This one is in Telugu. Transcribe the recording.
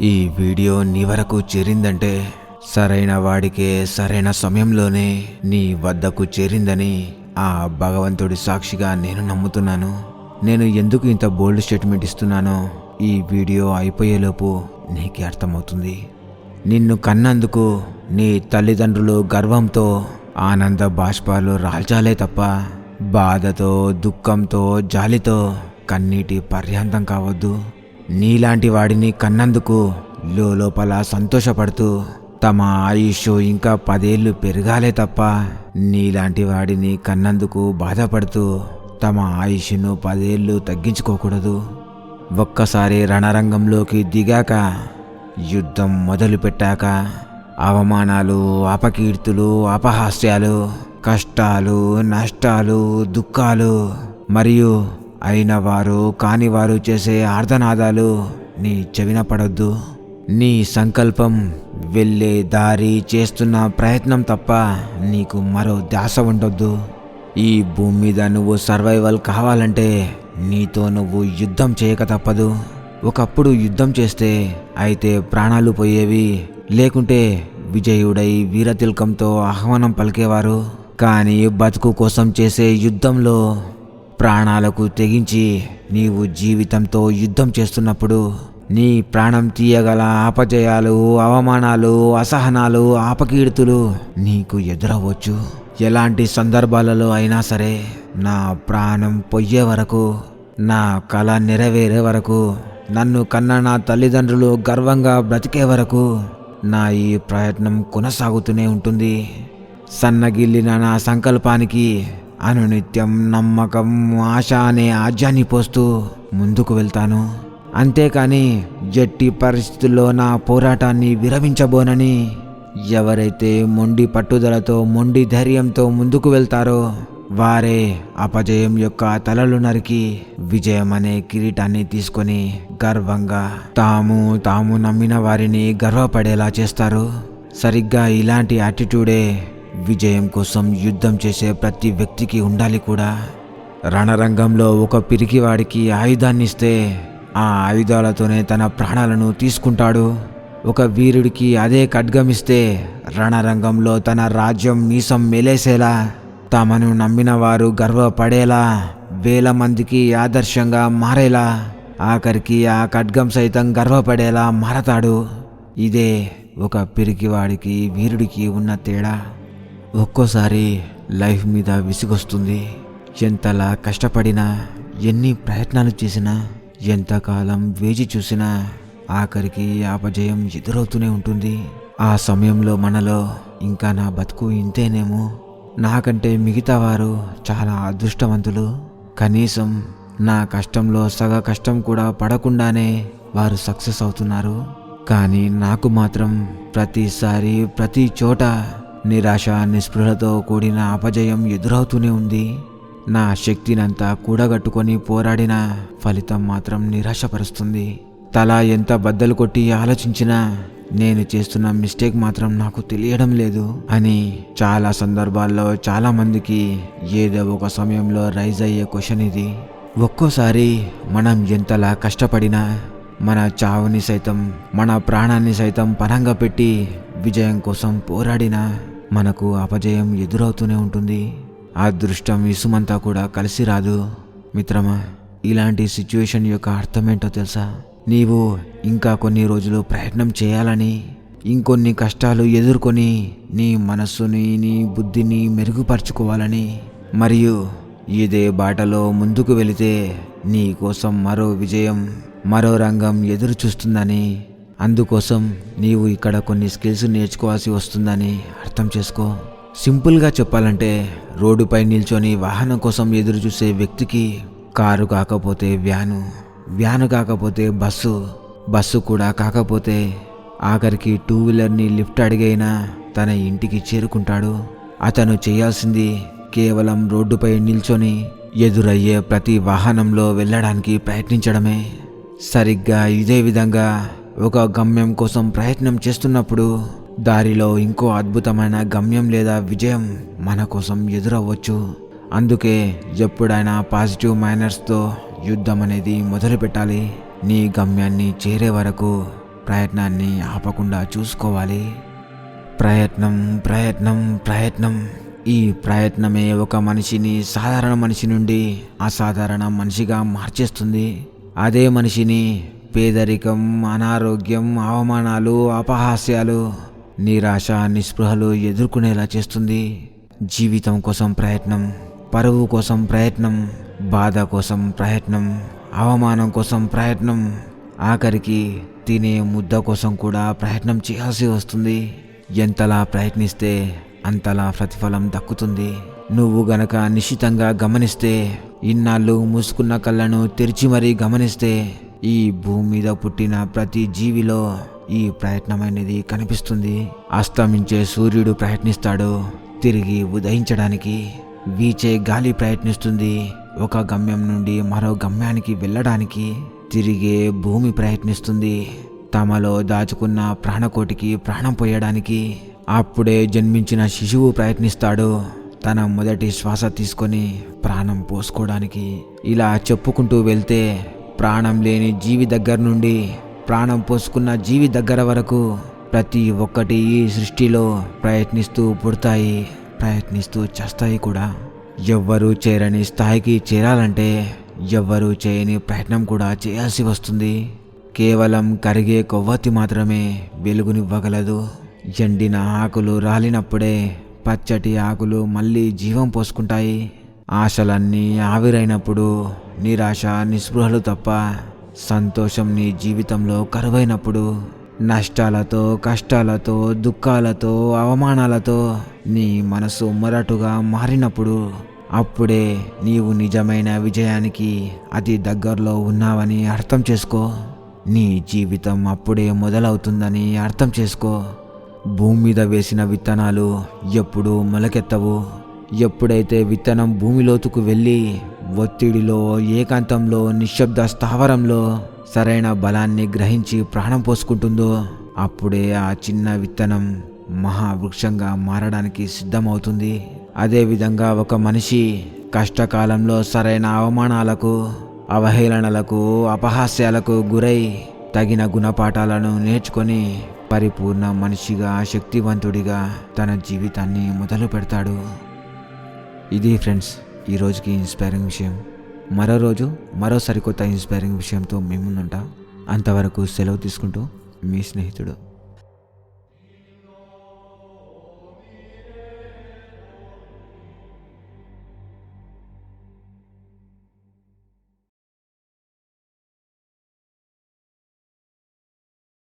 ఈ వీడియో నీ వరకు చేరిందంటే సరైన వాడికే సరైన సమయంలోనే నీ వద్దకు చేరిందని ఆ భగవంతుడి సాక్షిగా నేను నమ్ముతున్నాను. నేను ఎందుకు ఇంత బోల్డ్ స్టేట్మెంట్ ఇస్తున్నానో ఈ వీడియో అయిపోయేలోపు నీకే అర్థమవుతుంది. నిన్ను కన్నందుకు నీ తల్లిదండ్రులు గర్వంతో ఆనంద బాష్పాలు రాల్చాలే తప్ప బాధతో, దుఃఖంతో, జాలితో కన్నీటి పర్యాంతం కావద్దు. నీలాంటి వాడిని కన్నందుకు లోపల సంతోషపడుతూ తమ ఆయుష్ ఇంకా 10 ఏళ్ళు పెరగాలే తప్ప నీలాంటి వాడిని కన్నందుకు బాధపడుతూ తమ ఆయుష్ను 10 ఏళ్ళు తగ్గించుకోకూడదు. ఒక్కసారి రణరంగంలోకి దిగాక, యుద్ధం మొదలుపెట్టాక అవమానాలు, అపకీర్తులు, అపహాస్యాలు, కష్టాలు, నష్టాలు, దుఃఖాలు మరియు అయిన వారు కాని వారు చేసే ఆర్తనాదాలు నీ చెవిన పడొద్దు. నీ సంకల్పం, వెళ్ళే దారి, చేస్తున్న ప్రయత్నం తప్ప నీకు మరో ధ్యాస ఉండొద్దు. ఈ భూమి మీద నువ్వు సర్వైవల్ కావాలంటే నీతో నువ్వు యుద్ధం చేయక తప్పదు. ఒకప్పుడు యుద్ధం చేస్తే అయితే ప్రాణాలు పోయేవి, లేకుంటే విజయుడై వీరతిల్కంతో ఆహ్వానం పలికేవారు. కానీ బతుకు కోసం చేసే యుద్ధంలో ప్రాణాలకు తెగించి నీవు జీవితంతో యుద్ధం చేస్తున్నప్పుడు నీ ప్రాణం తీయగల అపజయాలు, అవమానాలు, అసహనాలు, అపకీర్తులు నీకు ఎదురవ్వచ్చు. ఎలాంటి సందర్భాలలో అయినా సరే నా ప్రాణం పొయ్యే వరకు, నా కళ నెరవేరే వరకు, నన్ను కన్న నా తల్లిదండ్రులు గర్వంగా బ్రతికే వరకు నా ఈ ప్రయత్నం కొనసాగుతూనే ఉంటుంది. సన్నగిల్లిన నా సంకల్పానికి అనునిత్యం నమ్మకం, ఆశ అనే ఆజ్యాన్ని పోస్తూ ముందుకు వెళ్తాను. అంతేకాని ఎట్టి పరిస్థితుల్లో నా పోరాటాన్ని విరమించబోనని ఎవరైతే మొండి పట్టుదలతో, మొండి ధైర్యంతో ముందుకు వెళ్తారో వారే అపజయం యొక్క తలలు నరికి విజయం అనే కిరీటాన్ని తీసుకొని గర్వంగా తాము నమ్మిన వారిని గర్వపడేలా చేస్తారు. సరిగ్గా ఇలాంటి యాటిట్యూడే విజయం కోసం యుద్ధం చేసే ప్రతి వ్యక్తికి ఉండాలి కూడా. రణరంగంలో ఒక పిరికివాడికి ఆయుధాన్ని ఇస్తే ఆ ఆయుధాలతోనే తన ప్రాణాలను తీసుకుంటాడు. ఒక వీరుడికి అదే ఖడ్గమిస్తే రణరంగంలో తన రాజ్యం మీసం మెలేసేలా, తమను నమ్మిన వారు గర్వపడేలా, వేల మందికి ఆదర్శంగా మారేలా, ఆఖరికి ఆ ఖడ్గం సైతం గర్వపడేలా మారతాడు. ఇదే ఒక పిరికివాడికి వీరుడికి ఉన్న తేడా. ఒక్కోసారి లైఫ్ మీద విసుగొస్తుంది. ఎంతలా కష్టపడినా, ఎన్ని ప్రయత్నాలు చేసినా, ఎంతకాలం వేచి చూసినా ఆఖరికి అపజయం ఎదురవుతూనే ఉంటుంది. ఆ సమయంలో మనలో ఇంకా నా బతుకు ఇంతేనేమో, నాకంటే మిగతా వారు చాలా అదృష్టవంతులు, కనీసం నా కష్టంలో సగ కష్టం కూడా పడకుండానే వారు సక్సెస్ అవుతున్నారు. కానీ నాకు మాత్రం ప్రతిసారి, ప్రతి చోట నిరాశ, నిస్పృహలతో కూడిన అపజయం ఎదురవుతూనే ఉంది. నా శక్తినంతా కూడగట్టుకొని పోరాడిన ఫలితం మాత్రం నిరాశపరుస్తుంది. తల ఎంత బద్దలు కొట్టి ఆలోచించినా నేను చేస్తున్న మిస్టేక్ మాత్రం నాకు తెలియడం లేదు అని చాలా సందర్భాల్లో చాలా మందికి ఏదో ఒక సమయంలో రైజ్ అయ్యే క్వశ్చన్ ఇది. ఒక్కోసారి మనం ఎంతలా కష్టపడినా, మన చావుని సైతం, మన ప్రాణాన్ని సైతం పణంగా పెట్టి విజయం కోసం పోరాడినా మనకు అపజయం ఎదురవుతూనే ఉంటుంది. అదృష్టం, ఇసుమంతా కూడా కలిసి రాదు. మిత్రమా, ఇలాంటి సిచ్యువేషన్ యొక్క అర్థమేంటో తెలుసా? నీవు ఇంకా కొన్ని రోజులు ప్రయత్నం చేయాలని, ఇంకొన్ని కష్టాలు ఎదుర్కొని నీ మనస్సుని, నీ బుద్ధిని మెరుగుపరుచుకోవాలని, మరియు ఇదే బాటలో ముందుకు వెళితే నీ కోసం మరో విజయం, మరో రంగం ఎదురు చూస్తుందని, అందుకోసం నీవు ఇక్కడ కొన్ని స్కిల్స్ నేర్చుకోవాల్సి వస్తుందని అర్థం చేసుకో. సింపుల్గా చెప్పాలంటే, రోడ్డుపై నిల్చొని వాహనం కోసం ఎదురు చూసే వ్యక్తికి కారు కాకపోతే వ్యాను, వ్యాను కాకపోతే బస్సు, బస్సు కూడా కాకపోతే ఆఖరికి 2 వీలర్ని లిఫ్ట్ అడిగైనా తన ఇంటికి చేరుకుంటాడు. అతను చేయాల్సింది కేవలం రోడ్డుపై నిల్చొని ఎదురయ్యే ప్రతి వాహనంలో వెళ్ళడానికి ప్రయత్నించడమే. సరిగ్గా ఇదే విధంగా ఒక గమ్యం కోసం ప్రయత్నం చేస్తున్నప్పుడు దారిలో ఇంకో అద్భుతమైన గమ్యం లేదా విజయం మన కోసం ఎదురవ్వచ్చు. అందుకే ఎప్పుడైనా పాజిటివ్ మైనర్స్తో యుద్ధం అనేది మొదలు పెట్టాలి. నీ గమ్యాన్ని చేరే వరకు ప్రయత్నాన్ని ఆపకుండా చూసుకోవాలి. ప్రయత్నం ప్రయత్నం ప్రయత్నం. ఈ ప్రయత్నమే ఒక మనిషిని సాధారణ మనిషి నుండి అసాధారణ మనిషిగా మార్చేస్తుంది. అదే మనిషిని పేదరికం, అనారోగ్యం, అవమానాలు, అపహాస్యాలు, నిరాశ, నిస్పృహలు ఎదుర్కొనేలా చేస్తుంది. జీవితం కోసం ప్రయత్నం, పరువు కోసం ప్రయత్నం, బాధ కోసం ప్రయత్నం, అవమానం కోసం ప్రయత్నం, ఆఖరికి తినే ముద్ద కోసం కూడా ప్రయత్నం చేయాల్సి వస్తుంది. ఎంతలా ప్రయత్నిస్తే అంతలా ప్రతిఫలం దక్కుతుంది. నువ్వు గనక నిశితంగా గమనిస్తే, ఇన్నాళ్ళు మూసుకున్న కళ్ళను తెరిచి మరీ గమనిస్తే, ఈ భూమి మీద పుట్టిన ప్రతి జీవిలో ఈ ప్రయత్నం అనేది కనిపిస్తుంది. అస్తమించే సూర్యుడు ప్రయత్నిస్తాడు తిరిగి ఉదయించడానికి. వీచే గాలి ప్రయత్నిస్తుంది ఒక గమ్యం నుండి మరో గమ్యానికి వెళ్ళడానికి. తిరిగే భూమి ప్రయత్నిస్తుంది తమలో దాచుకున్న ప్రాణకోటికి ప్రాణం పోయడానికి. అప్పుడే జన్మించిన శిశువు ప్రయత్నిస్తాడు తన మొదటి శ్వాస తీసుకొని ప్రాణం పోసుకోవడానికి. ఇలా చెప్పుకుంటూ వెళ్తే ప్రాణం లేని జీవి దగ్గర నుండి ప్రాణం పోసుకున్న జీవి దగ్గర వరకు ప్రతి ఒక్కటి ఈ సృష్టిలో ప్రయత్నిస్తూ పుడతాయి, ప్రయత్నిస్తూ చేస్తాయి కూడా. ఎవ్వరూ చేరని స్థాయికి చేరాలంటే ఎవ్వరూ చేయని ప్రయత్నం కూడా చేయాల్సి వస్తుంది. కేవలం కరిగే కొవ్వొత్తి మాత్రమే వెలుగునివ్వగలదు. ఎండిన ఆకులు రాలినప్పుడే పచ్చటి ఆకులు మళ్ళీ జీవం పోసుకుంటాయి. ఆశలన్నీ ఆవిరైనప్పుడు నిరాశ, నిస్పృహలు తప్ప సంతోషం నీ జీవితంలో కరువైనప్పుడు, నష్టాలతో, కష్టాలతో, దుఃఖాలతో, అవమానాలతో నీ మనసు మొరటుగా మారినప్పుడు, అప్పుడే నీవు నిజమైన విజయానికి అతి దగ్గరలో ఉన్నావని అర్థం చేసుకో. నీ జీవితం అప్పుడే మొదలవుతుందని అర్థం చేసుకో. భూమి మీద వేసిన విత్తనాలు ఎప్పుడూ మొలకెత్తవు. ఎప్పుడైతే విత్తనం భూమిలోతుకు వెళ్ళి ఒత్తిడిలో, ఏకాంతంలో, నిశ్శబ్ద స్థావరంలో సరైన బలాన్ని గ్రహించి ప్రాణం పోసుకుంటుందో, అప్పుడే ఆ చిన్న విత్తనం మహావృక్షంగా మారడానికి సిద్ధమవుతుంది. అదేవిధంగా ఒక మనిషి కష్టకాలంలో సరైన అవమానాలకు, అవహేళనలకు, అపహాస్యాలకు గురై తగిన గుణపాఠాలను నేర్చుకొని పరిపూర్ణ మనిషిగా, శక్తివంతుడిగా తన జీవితాన్ని మొదలు పెడతాడు. ఇది ఫ్రెండ్స్ ఈ రోజుకి ఇన్స్పైరింగ్ విషయం. మరో రోజు మరో సరికొత్త ఇన్స్పైరింగ్ విషయంతో మీ ముందుంటా. అంతవరకు సెలవు తీసుకుంటూ మీ స్నేహితుడు.